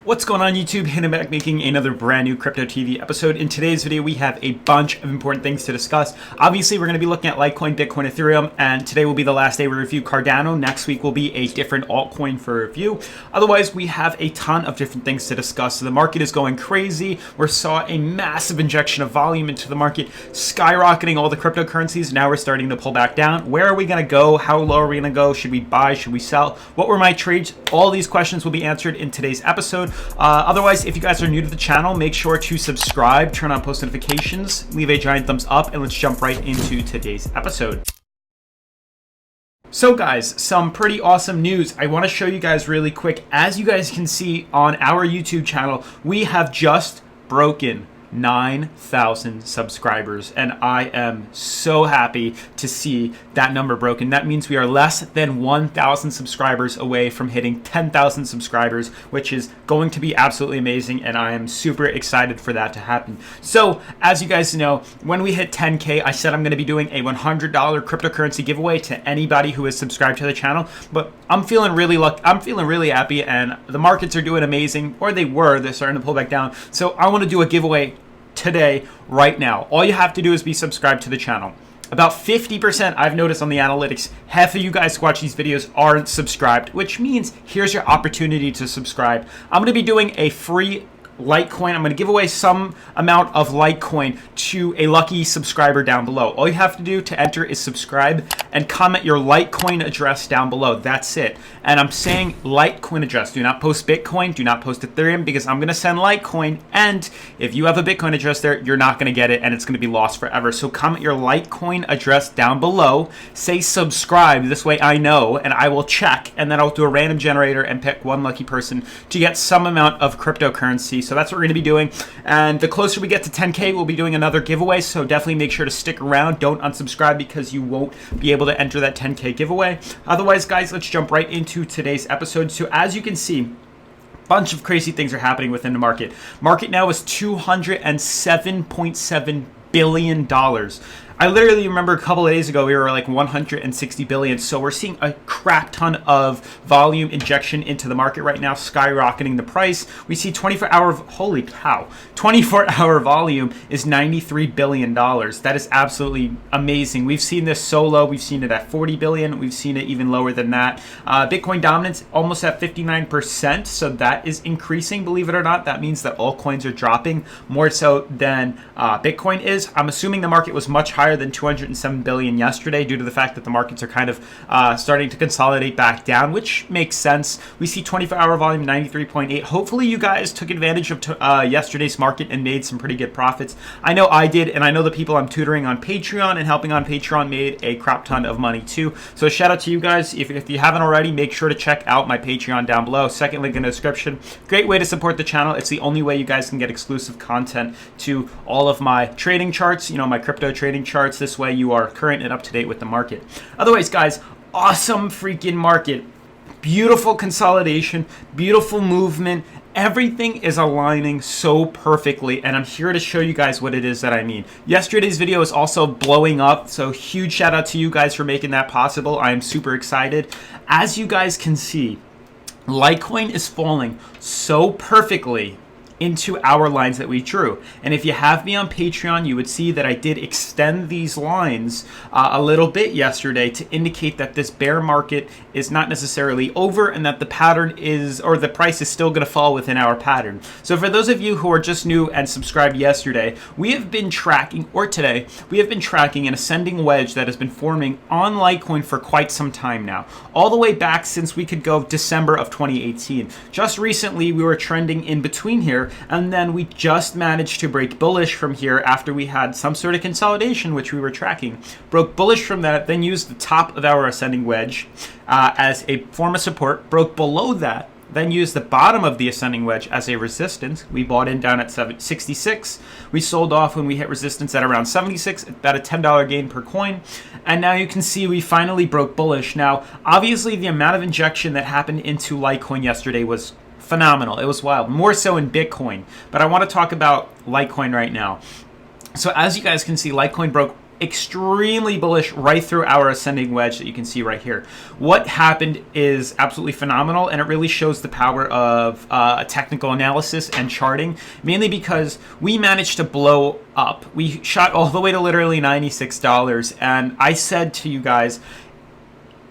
What's going on YouTube? Hannah back making another brand new Crypto TV episode. In today's video, we have a bunch of important things to discuss. Obviously, we're going to be looking at Litecoin, Bitcoin, Ethereum, and today will be the last day we review Cardano. Next week will be a different altcoin for review. Otherwise, we have a ton of different things to discuss. So the market is going crazy. We saw a massive injection of volume into the market, skyrocketing all the cryptocurrencies. Now we're starting to pull back down. Where are we going to go? How low are we going to go? Should we buy? Should we sell? What were my trades? All these questions will be answered in today's episode. Otherwise, if you guys are new to the channel, make sure to subscribe, turn on post notifications, leave a giant thumbs up, and let's jump right into today's episode. So guys, some pretty awesome news. I want to show you guys really quick. As you guys can see on our YouTube channel, we have just broken 9,000 subscribers, and I am so happy to see that number broken. That means we are less than 1,000 subscribers away from hitting 10,000 subscribers, which is going to be absolutely amazing, and I am super excited for that to happen. So as you guys know, when we hit 10K, I said I'm going to be doing a $100 cryptocurrency giveaway to anybody who is subscribed to the channel. But I'm feeling really happy, and the markets are doing amazing, or they're starting to pull back down. So I want to do a giveaway today, right now. All you have to do is be subscribed to the channel. About 50%, I've noticed on the analytics, half of you guys who watch these videos aren't subscribed, which means here's your opportunity to subscribe. I'm going to be doing a free Litecoin. I'm going to give away some amount of Litecoin to a lucky subscriber down below. All you have to do to enter is subscribe and comment your Litecoin address down below. That's it. And I'm saying Litecoin address. Do not post Bitcoin. Do not post Ethereum, because I'm going to send Litecoin. And if you have a Bitcoin address there, you're not going to get it, and it's going to be lost forever. So comment your Litecoin address down below. Say subscribe. This way I know, and I will check. And then I'll do a random generator and pick one lucky person to get some amount of cryptocurrency. So that's what we're going to be doing. And the closer we get to 10K, we'll be doing another giveaway. So definitely make sure to stick around. Don't unsubscribe, because you won't be able to enter that 10K giveaway. Otherwise, guys, let's jump right into today's episode. So as you can see, bunch of crazy things are happening within the market. Market now is $207.7 billion. I literally remember a couple of days ago, we were like 160 billion. So we're seeing a crap ton of volume injection into the market right now, skyrocketing the price. We see 24-hour volume is $93 billion. That is absolutely amazing. We've seen this so low. We've seen it at 40 billion. We've seen it even lower than that. Bitcoin dominance almost at 59%. So that is increasing, believe it or not. That means that all coins are dropping more so than Bitcoin is. I'm assuming the market was much higher than 207 billion yesterday, due to the fact that the markets are kind of starting to consolidate back down, which makes sense. We see 24-hour volume 93.8. Hopefully you guys took advantage of yesterday's market and made some pretty good profits. I know I did, and I know the people I'm tutoring on Patreon and helping on Patreon made a crap ton of money too. So shout out to you guys. If you haven't already, make sure to check out my Patreon down below. Second link in the description. Great way to support the channel. It's the only way you guys can get exclusive content to all of my trading charts, my crypto trading charts. This way you are current and up to date with the market. Otherwise, guys, awesome freaking market. Beautiful consolidation, beautiful movement. Everything is aligning so perfectly, and I'm here to show you guys what it is that I mean. Yesterday's video is also blowing up, so huge shout out to you guys for making that possible. I am super excited. As you guys can see, Litecoin is falling so perfectly into our lines that we drew. And if you have me on Patreon, you would see that I did extend these lines a little bit yesterday to indicate that this bear market is not necessarily over, and that the pattern is, or the price is still going to fall within our pattern. So for those of you who are just new and subscribed yesterday, we have been tracking, or today, we have been tracking an ascending wedge that has been forming on Litecoin for quite some time now, all the way back since we could go December of 2018. Just recently, we were trending in between here, and then we just managed to break bullish from here after we had some sort of consolidation, which we were tracking. Broke bullish from that, then used the top of our ascending wedge as a form of support, broke below that, then used the bottom of the ascending wedge as a resistance. We bought in down at 66. We sold off when we hit resistance at around 76, about a $10 gain per coin. And now you can see we finally broke bullish. Now, obviously, the amount of injection that happened into Litecoin yesterday was phenomenal. It was wild, more so in Bitcoin. But I want to talk about Litecoin right now. So as you guys can see, Litecoin broke extremely bullish right through our ascending wedge that you can see right here. What happened is absolutely phenomenal, and it really shows the power of technical analysis and charting, mainly because we managed to blow up. We shot all the way to literally $96, and I said to you guys,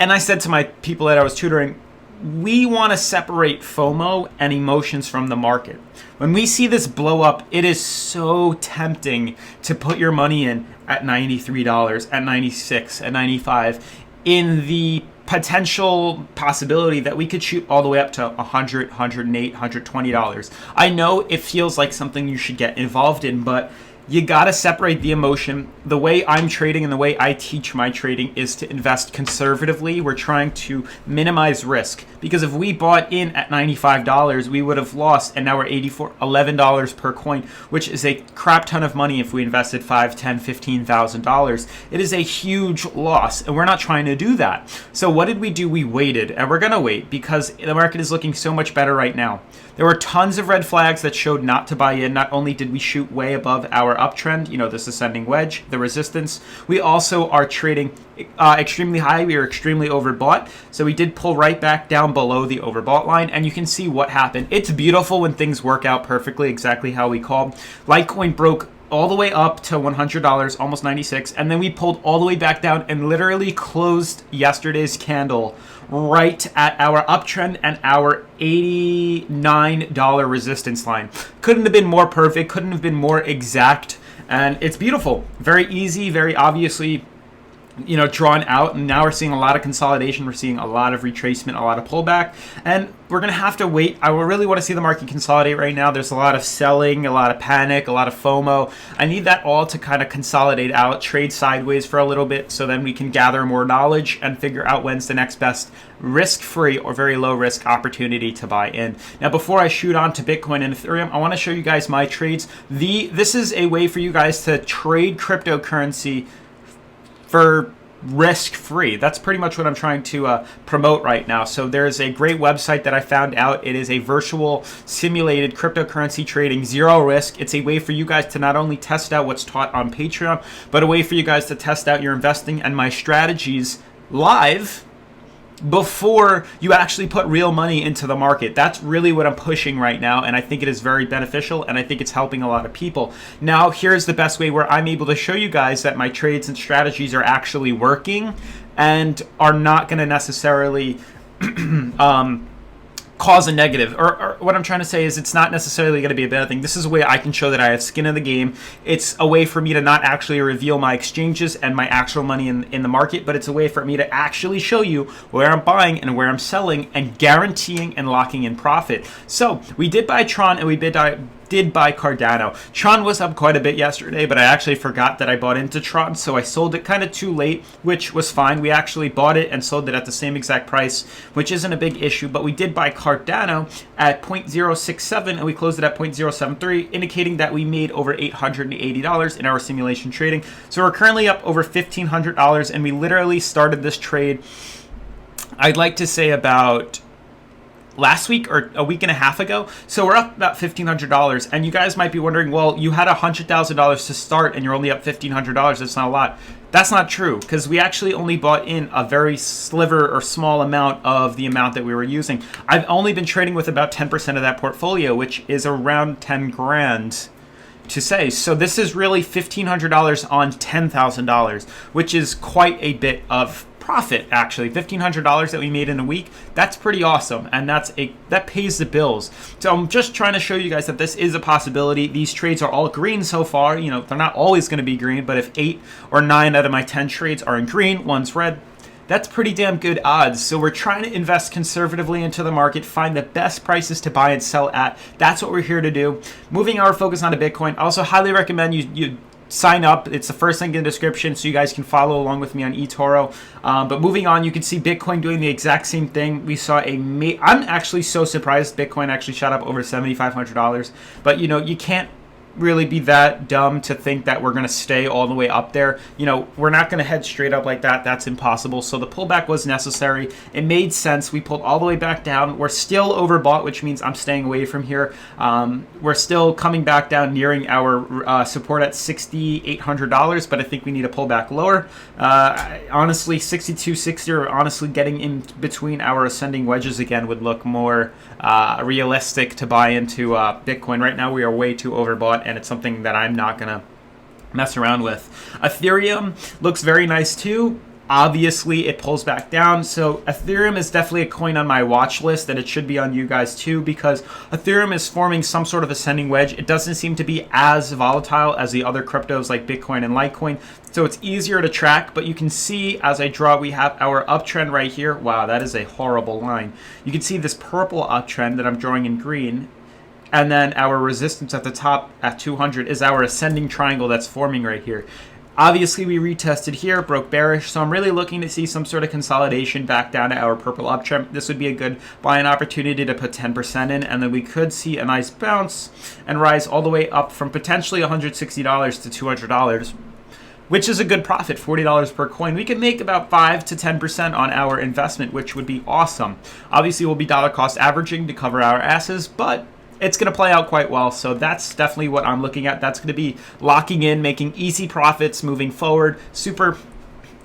and I said to my people that I was tutoring, we want to separate FOMO and emotions from the market. When we see this blow up, it is so tempting to put your money in at $93, at $96, at $95, in the potential possibility that we could shoot all the way up to $100, $108, $120. I know it feels like something you should get involved in, but you gotta separate the emotion. The way I'm trading and the way I teach my trading is to invest conservatively. We're trying to minimize risk, because if we bought in at $95, we would have lost, and now we're $11 per coin, which is a crap ton of money if we invested $5,000, $10,000, $15,000. It is a huge loss, and we're not trying to do that. So what did we do? We waited, and we're gonna wait because the market is looking so much better right now. There were tons of red flags that showed not to buy in. Not only did we shoot way above our uptrend, this ascending wedge, the resistance, we also are trading extremely high. We are extremely overbought. So we did pull right back down below the overbought line, and you can see what happened. It's beautiful when things work out perfectly, exactly how we called. Litecoin broke all the way up to $100, almost 96, and then we pulled all the way back down and literally closed yesterday's candle right at our uptrend and our $89 resistance line. Couldn't have been more perfect, couldn't have been more exact, and it's beautiful. Very easy, very obviously drawn out, and now we're seeing a lot of consolidation. We're seeing a lot of retracement, a lot of pullback, and we're going to have to wait. I really want to see the market consolidate right now. There's a lot of selling, a lot of panic, a lot of FOMO. I need that all to kind of consolidate out, trade sideways for a little bit, so then we can gather more knowledge and figure out when's the next best risk-free or very low-risk opportunity to buy in. Now, before I shoot on to Bitcoin and Ethereum, I want to show you guys my trades. This is a way for you guys to trade cryptocurrency for risk-free. That's pretty much what I'm trying to promote right now. So there's a great website that I found out. It is a virtual simulated cryptocurrency trading, zero risk. It's a way for you guys to not only test out what's taught on Patreon, but a way for you guys to test out your investing and my strategies live before you actually put real money into the market. That's really what I'm pushing right now, and I think it is very beneficial, and I think it's helping a lot of people. Now, here's the best way where I'm able to show you guys that my trades and strategies are actually working and are not going to necessarily cause a negative, or what I'm trying to say is it's not necessarily going to be a bad thing. This is a way I can show that I have skin in the game. It's a way for me to not actually reveal my exchanges and my actual money in the market, but it's a way for me to actually show you where I'm buying and where I'm selling and guaranteeing and locking in profit. So we did buy Tron and we did buy Cardano. Tron was up quite a bit yesterday, but I actually forgot that I bought into Tron, so I sold it kind of too late, which was fine. We actually bought it and sold it at the same exact price, which isn't a big issue, but we did buy Cardano at 0.067 and we closed it at 0.073, indicating that we made over $880 in our simulation trading. So we're currently up over $1,500, and we literally started this trade, I'd like to say about last week or a week and a half ago. So we're up about $1,500, and you guys might be wondering, well, you had $100,000 to start and you're only up $1,500. That's not a lot. That's not true, because we actually only bought in a very sliver or small amount of the amount that we were using. I've only been trading with about 10% of that portfolio, which is around 10 grand to say. So this is really $1,500 on $10,000, which is quite a bit of profit. Actually, $1,500 that we made in a week, that's pretty awesome, and that pays the bills. So I'm just trying to show you guys that this is a possibility. These trades are all green so far. They're not always going to be green, but if 8 or 9 out of my 10 trades are in green, one's red, that's pretty damn good odds. So we're trying to invest conservatively into the market, find the best prices to buy and sell at. That's what we're here to do. Moving our focus onto Bitcoin. I also highly recommend you sign up. It's the first link in the description, so you guys can follow along with me on eToro. But moving on, you can see Bitcoin doing the exact same thing. We saw I'm actually so surprised Bitcoin actually shot up over $7,500. But you can't really be that dumb to think that we're going to stay all the way up there. You know, we're not going to head straight up like that. That's impossible. So the pullback was necessary. It made sense. We pulled all the way back down. We're still overbought, which means I'm staying away from here. We're still coming back down, nearing our support at $6,800, but I think we need to pull back lower. Honestly, 62.60, or honestly getting in between our ascending wedges again would look more realistic to buy into Bitcoin. Right now we are way too overbought, and it's something that I'm not gonna mess around with. Ethereum looks very nice too. Obviously it pulls back down, so Ethereum is definitely a coin on my watch list, and it should be on you guys too, because Ethereum is forming some sort of ascending wedge. It doesn't seem to be as volatile as the other cryptos like Bitcoin and Litecoin, so it's easier to track. But you can see as I draw, we have our uptrend right here. Wow, that is a horrible line. You can see this purple uptrend that I'm drawing in green, and then our resistance at the top at 200 is our ascending triangle that's forming right here. Obviously, we retested here, broke bearish, so I'm really looking to see some sort of consolidation back down to our purple uptrend. This would be a good buying opportunity to put 10% in, and then we could see a nice bounce and rise all the way up from potentially $160 to $200, which is a good profit, $40 per coin. We could make about 5 to 10% on our investment, which would be awesome. Obviously, we'll be dollar cost averaging to cover our asses, but it's going to play out quite well. So that's definitely what I'm looking at. That's going to be locking in, making easy profits moving forward. Super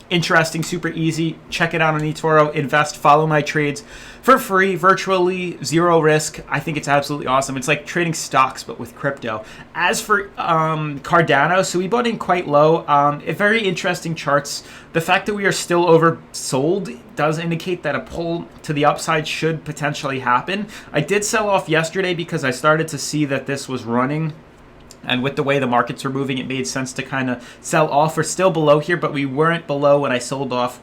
interesting, super easy. Check it out on eToro. Invest, follow my trades for free, virtually zero risk. I think it's absolutely awesome. It's like trading stocks, but with crypto. As for Cardano, so we bought in quite low. Very interesting charts. The fact that we are still oversold does indicate that a pull to the upside should potentially happen. I did sell off yesterday because I started to see that this was running, and with the way the markets were moving, it made sense to kind of sell off. We're still below here, but we weren't below when I sold off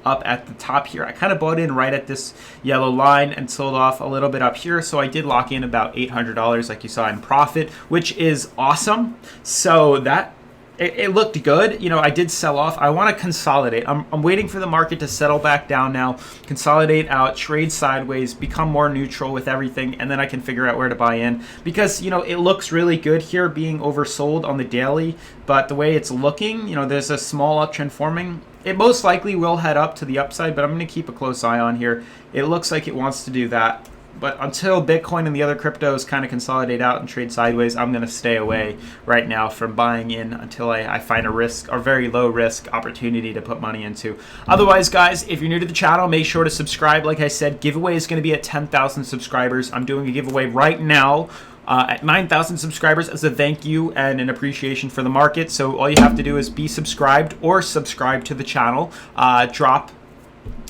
up at the top here. I kind of bought in right at this yellow line and sold off a little bit up here. So I did lock in about $800 like you saw in profit, which is awesome. So that it looked good. You know, I did sell off. I want to consolidate. I'm waiting for the market to settle back down now, consolidate out, trade sideways, become more neutral with everything, and then I can figure out where to buy in. Because, you know, it looks really good here being oversold on the daily, but the way it's looking, you know, there's a small uptrend forming. It most likely will head up to the upside, but I'm going to keep a close eye on here. It looks like it wants to do that. But until Bitcoin and the other cryptos kind of consolidate out and trade sideways, I'm going to stay away right now from buying in until I find a risk or very low risk opportunity to put money into. Otherwise, guys, if you're new to the channel, make sure to subscribe. Like I said, giveaway is going to be at 10,000 subscribers. I'm doing a giveaway right now at 9,000 subscribers as a thank you and an appreciation for the market. So all you have to do is be subscribed or subscribe to the channel. Drop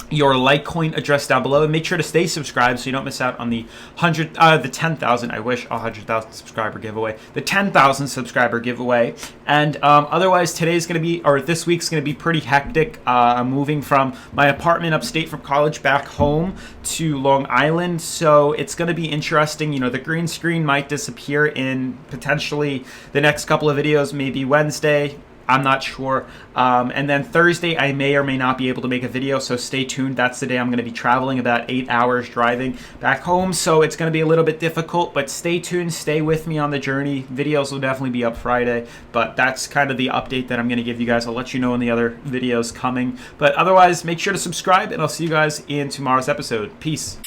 your Litecoin address down below, and make sure to stay subscribed so you don't miss out on the 10,000. I wish 100,000 subscriber giveaway, the 10,000 subscriber giveaway. And otherwise, today's going to be, or this week's going to be pretty hectic. I'm moving from my apartment upstate from college back home to Long Island, so it's going to be interesting. You know, the green screen might disappear in potentially the next couple of videos, maybe Wednesday. I'm not sure. And then Thursday, I may or may not be able to make a video, so stay tuned. That's the day I'm going to be traveling, about 8 hours driving back home, so it's going to be a little bit difficult, but stay tuned. Stay with me on the journey. Videos will definitely be up Friday, but that's kind of the update that I'm going to give you guys. I'll let you know in the other videos coming. But otherwise, make sure to subscribe, and I'll see you guys in tomorrow's episode. Peace.